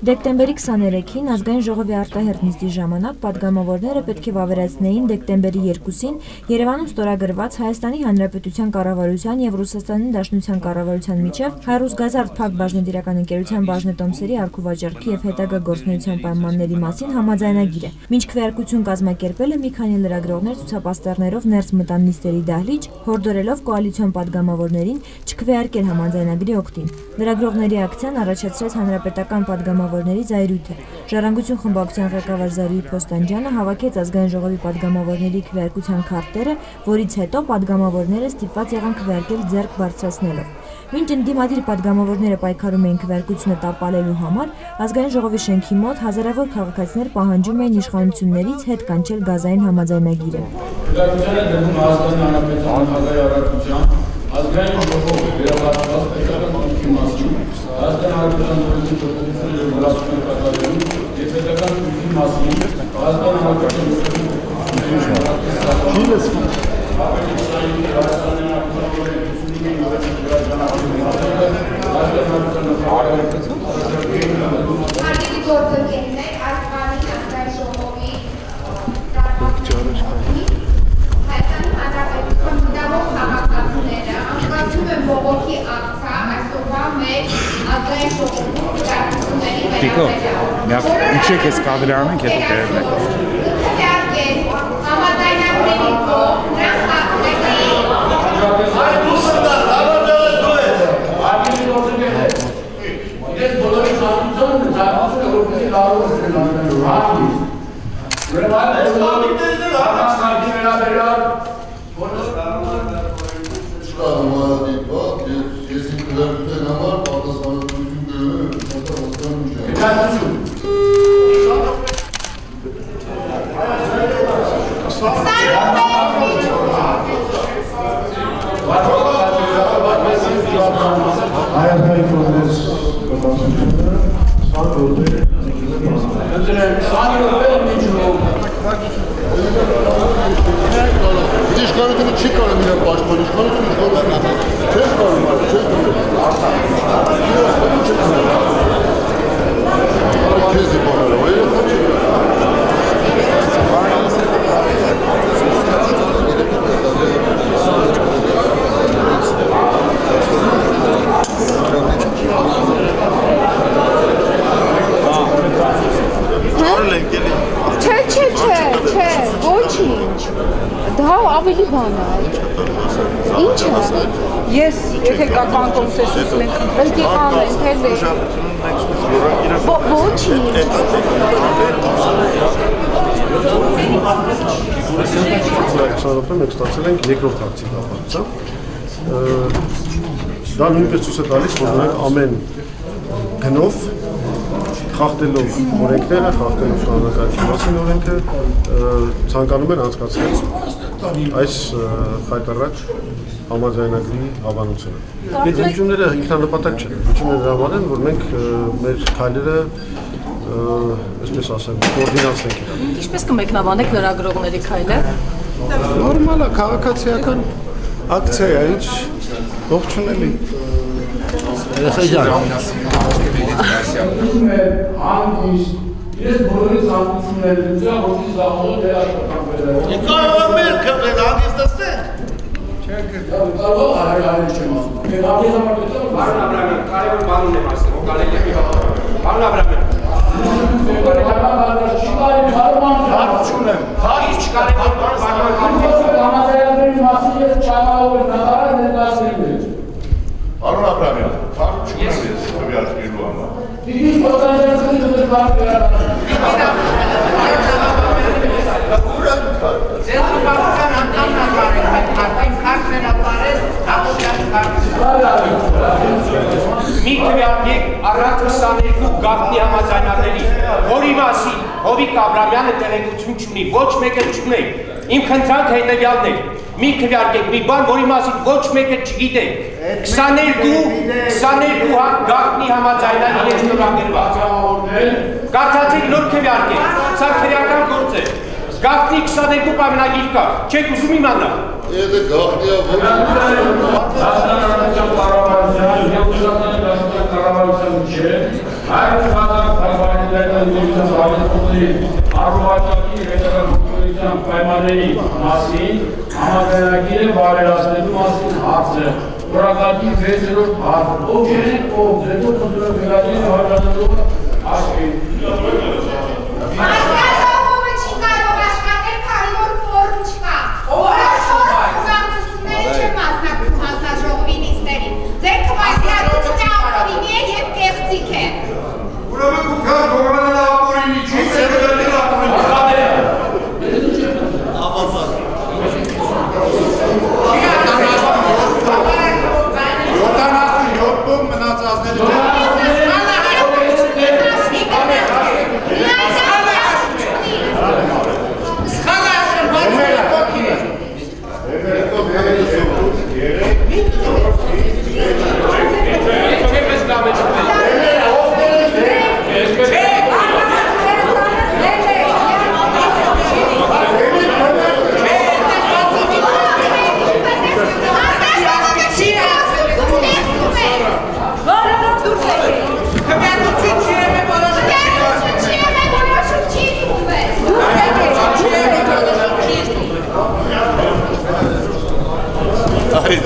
Դեկտեմբերի 23-ին ազգային ժողովի արտահերթ նիստի ժամանակ պատգամավորները պետք է վավերացնեին դեկտեմբերի 2-ին Երևանում ստորագրված Հայաստանի Հանրապետության կառավարության եւ Ռուսաստանի Դաշնության կառավարության միջև Հայ-Ռուսգազարդ Փակ բաժնետիրական ընկերության բաժնետոմսերի արգուվաճառքի եւ հետագա գործունեության պայմանների մասին համաձայնագիրը։ Մինչ քվեարկություն կազմակերպելը մի քանի լրագրողներ ցուցապաստառներով ներս մտան նիստերի դահլիճ, հորդորելով կոալիցիոն պատգամավորներին չքվեարկել համաձայնագրի օգտին։ Լրագրողների ակցիան առաջացրեց հանրապետական պատգամավորների զայրույթը։ Ժառանգություն խմբակցության ղեկավար Զարուհի Փոստանջյանը հավաքեց ազգային ժողովի պատգամավորների քվեարկության քարտերը, որից հետո պատգամավորները ստիպված եղան քվեարկել ձեռք բարձրացնելով։ Մինչ ընդդիմադիր պատգամավորները պայքարում էին քվեարկությունը տապալելու համար, ազգային ժողովի շենքի մոտ հազարավոր քաղաքացիներ պահանջում էին իշխանություններից հետ կանչել գազային համաձայնագիրը։ Ազգային ժողովը վերաբացված պետական կարգի մասին, Հայաստանի Հանրապետության գործունեությունը կատարելու եւ պետական կարգի մասին, Հայաստանի Հանրապետության Տիկո, ինչի ես կադրանում ենք հետո կերնեք։ Ես եթե կա կան կոնսենսուս մենք պետք է անենք հերվե։ Ոչինչ։ Մենք ստացել ենք երկրորդ հարցի կապակցությամբ։ Դա նույնպես ցույց է տալիս, որ մենք ամեն գնով խախտելով օրենքները, խախտելով կանոնակարգի մասին օրենքը ցանկանում են անցկացնել այս խայտառակ համաձայնագրի հավանությունը։ Պետությունները ինքնանպատակ չեն, պետությունները համար են, որ մենք մեր քայլերը, այսպես ասեմ, կոորդինացնենք իրար։ Ինչպես կմեկնաբանեք լրագրողների քայլը։ Նորմալ է, քաղաքացիական ակցիա է, ինչ ողջունելի։ Ես բոլորից հանգուցումներ դուծա, որից զաղողը վերաշպատանվել է։ Կարող է մեր կպել, հանգիստ ստենք։ Կարող հարագարին չեմ ասում։ Մեր ապի համակետով Բարոն Աբրամյան, կարևոր բանուն եմ ասում, հոգալեք եպի հավատում։ Բարոն Աբրամյան։ Հարից չկարևոր բան համաձայնագրի մասին ես չաղաղով եմ նահարը ներկայացնելու եմ։ Բարոն Աբրամյան, քարտ չունեմ ես քվեարկելու համար։ Դիգի Փոստանջյանի դրկան վերաբերել։ Ձեր խմբակցության անդամն ապարել, այդ քարտն ապարել, հաղորդյալ մի քվեարկեք առանց 22 գաղտնի համաձայնագրերի, որի մասին Հովիկ Աբրամյանը տեղեկություն չունի, ոչ մեկը չունի։ Իմ խնդրանքը հետևյալն է, մի քվեարկեք մի բան, որի մասին ոչ մեկը չգիտեք։ 22 հատ գաղտնի համաձայնագրի է ստորագրված։ Կարծացեք նոր քվեարկեք, սա քրեական գործ է։ Գաղտնի 22 պայմանագիր կա, չեք ուզում իմանալ։ Եթե գաղտնի է ոչ կառավարության եւ Ռուսաստանի Դաշնության կառավարության միջեւ հայ Շրջանակի 6-րդ հարցը։ Ովքեր են ով ձերով խնդրում վերադարձի հարցանալու աշխարհի։ Մասնաժողովը չի կարող աշխատել, քանի որ ֆորմ չկա։ Որոշող ուղղությունները չեն մասնակցում մասնաժողովի նիստերին։ Ձեր քվայրացիությունը ապօրինի է և կեղծիք է։ Ուրեմն դուք գովանալ ապօրինի չի, սերունդել ապօրինի։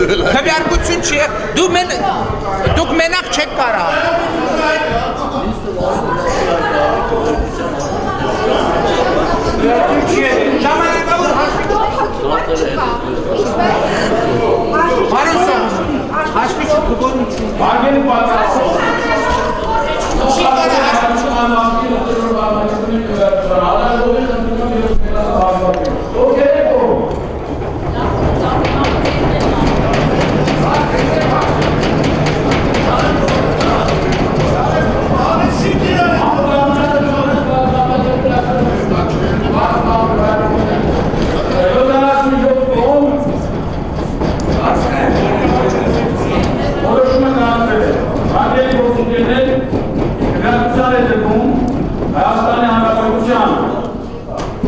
Քվեարկություն չի, դուք մենակ չեք կարող։ Ժամանակավոր հաշվի չկգորում չի։ Արգելի պատասխան։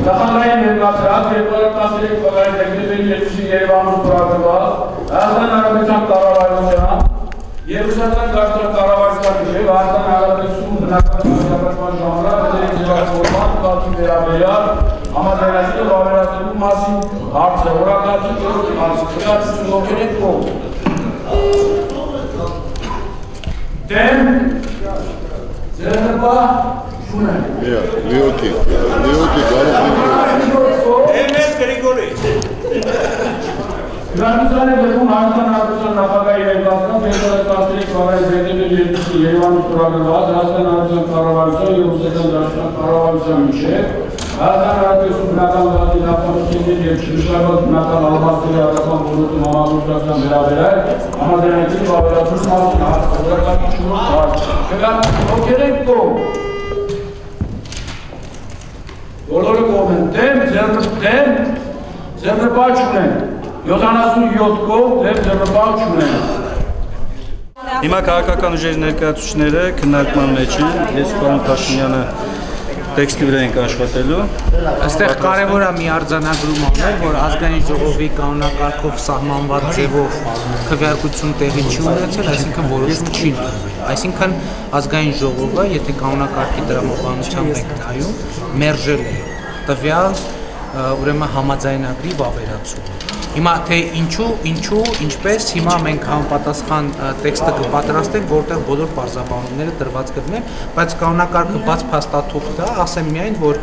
Նախանային ներկայացրած 2013 թվականի դեկտեմբերի 2-ին Երևանում ստորագրված Հայաստանի Հանրապետության կառավարության և Ռուսաստանի Դաշնության կառավարության միջև Հայաստանի Հանրապետություն բնակչության զարգացման ժամանակ դերերի ձևավորման կարգի վերաբերյալ համաձայնագրի վավերացնելու մասին հարցը, օրակարգի 3-րդ հարցը, քվեարկություն ովքեր են կողմ։ Դեմ ձեռնպահ Շունեն։ Լիոկի, գարուղ Էմես Գրիգորի։ Գրանցանը դեպքում Հայաստան Հանրապետության նախագահի ներկայացնում 2013 թվականի դեկտեմբերի 2-ին Երևանում ստորագրված Հայաստան Հանրապետության կառավարության և Ռուսաստանի Դաշնության կառավարության միջև Հայաստան Հանրապետություն բնական գազի նավթամթերքների և չմշակված բնական ալվածների առաքման ոլորտում համագործակցության վերաբերյալ համաձայնագրի վավերացման մասին օրակարգի 4-րդ հարցը։ Ովքեր են կողմ։ Բոլորը կողմ են դեմ, ձեռնպահ չունեն, 77 կողմ դեմ ձեռնպահ չունեն։ Հիմա քաղաքական ուժերի ներկայացուցիչները քննարկման մեջ են, ես պարոն Փաշինյանը տեքստի վրա ենք աշխատելու։ Այստեղ կարևոր է մի արձանագրում անել, որ ազգային ժողովի կանոնակարգով սահմանված ձևով քվեարկություն տեղի չի ունեցել, այսինքն որոշում չի ընդունվել։ Այսինքն ազգային ժողովը, եթե կանոնակարգի տրամաբանությամբ եք նայում, մերժել է տվյալ ուրեմն համաձայնագրի վավերացումը։ Հիմա թե ինչպես հիմա մենք համապատասխան տեքստը կպատրաստենք, որտեղ բոլոր պարզաբանումները տրված կլինեն, բայց կանոնակարգը բաց փաստաթուղթ է, ասեմ միայն, որ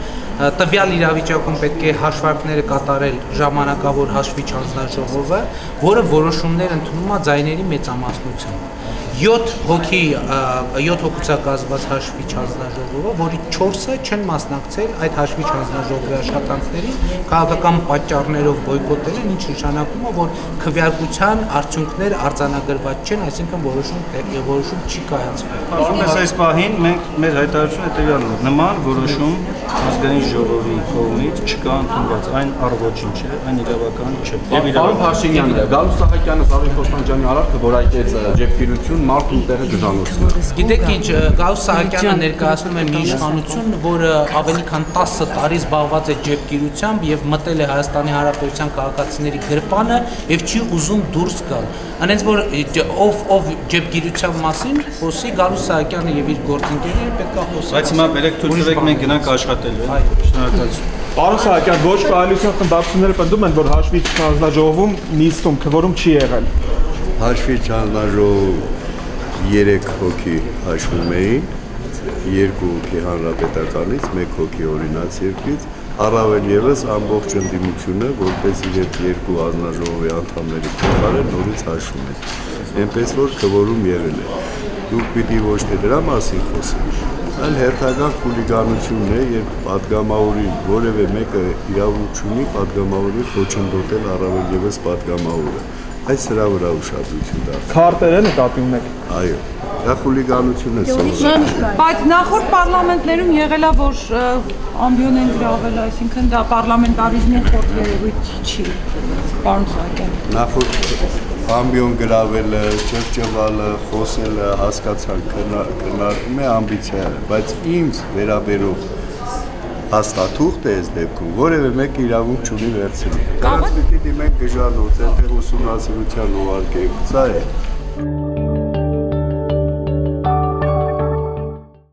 տվյալ իրավիճակում պետք է հաշվարկները կատարել ժամանակավոր հաշվիչ հանձնաժողովը, որը որոշումներ ընդունում է ձայների մեծամասնությամբ։ 7 հոգուց է կազմված հաշվիչ հանձնաժողովը, որի 4-ը չեն մասնակցել այդ հաշվիչ հանձնաժողովի աշխատանքներին, քաղաքական պատճառներով բոյկոտել են, ինչ նշանակում է, որ քվեարկության արդյունքները արձանագրված չեն, այսինքն որոշում չի կայացվել։ Այս պահին մենք մեր հայտարարությունը հետևյալն է. նման որոշում ազգային ժողովի կողմից չկա ընդունված, այն առողջին չէ, այն իրավական չէ։ Պարոն Փաշինյան, Գալուստ Սահակյանը Զավի Խոստանջյանի արարքը որակեց ջեպկիրություն մարդու տեղը ջրանոցն։ Գիտեք ինչ, Գալուստ Սահակյանը ներկայացնում է մի իշխանություն, որը ավելի քան 10 տարի զբաղված է ջեպկիրությամբ եւ մտել է Հայաստանի Հանրապետության քաղաքացիների գրպանը եւ չի ուզում դուրս գալ։ Անենց որ ով ջեպկիրության մասին խոսի Գալուստ Սահակյանը եւ իր գործընկերները պետք է խոսեն։ Բայց հիմա բերեք թույլ տվեք մենք գնանք աշխատելու։ Շնորհակալություն։ Պարոն Սահակյան, ոչ կոալիցիոն խմբակցությունները պնդում են, որ հաշվիչ հանձնաժողովում նիստում քվորում չի եղել։ Հաշվի հանձնաժողով 3 հոգի հաշվում էին, 2 հոգի հանրապետականից, 1 հոգի օրինաց երկրից, առավել ևս ամբողջ ընդդիմությունը, որպես իրենց 2 հանձնաժողովի անդամների փոխարեն նորից հաշվում են։ Այնպես որ քվորում եղել է։ Դուք պիտի ոչ թե դրա մասին խոսեք, այլ հերթական խուլիգանությունն է, երբ պատգամավորին որևէ մեկը իրավունք չունի պատգամավորի խոչընդոտել առավել ևս պատգամավորը։ Այս սրա վրա ուշադրություն դարձ։ Քարտերը նկատի ունեք։ Այո, դա խուլիգանություն է սովորել։ Բայց նախորդ պարլամենտներում եղել է, որ ամբիոն են գրավել, այսինքն դա պարլամենտարիզմի խորտ երևույթ չի, պարոն Սահակյան։ Նախորդ ամբիոն գրավելը, ճղճղալը, խոսելը, հասկացան քննարկում է ամբիցիա, բայց ինձ վերաբերող հաստատուղթ է այս դեպքում, որևէ մեկը իրավունք չունի վերցնել։ Դրանց պիտի դիմենք գժանոց, այնտեղ ուսումնասիրության ուղարկենք, սա է։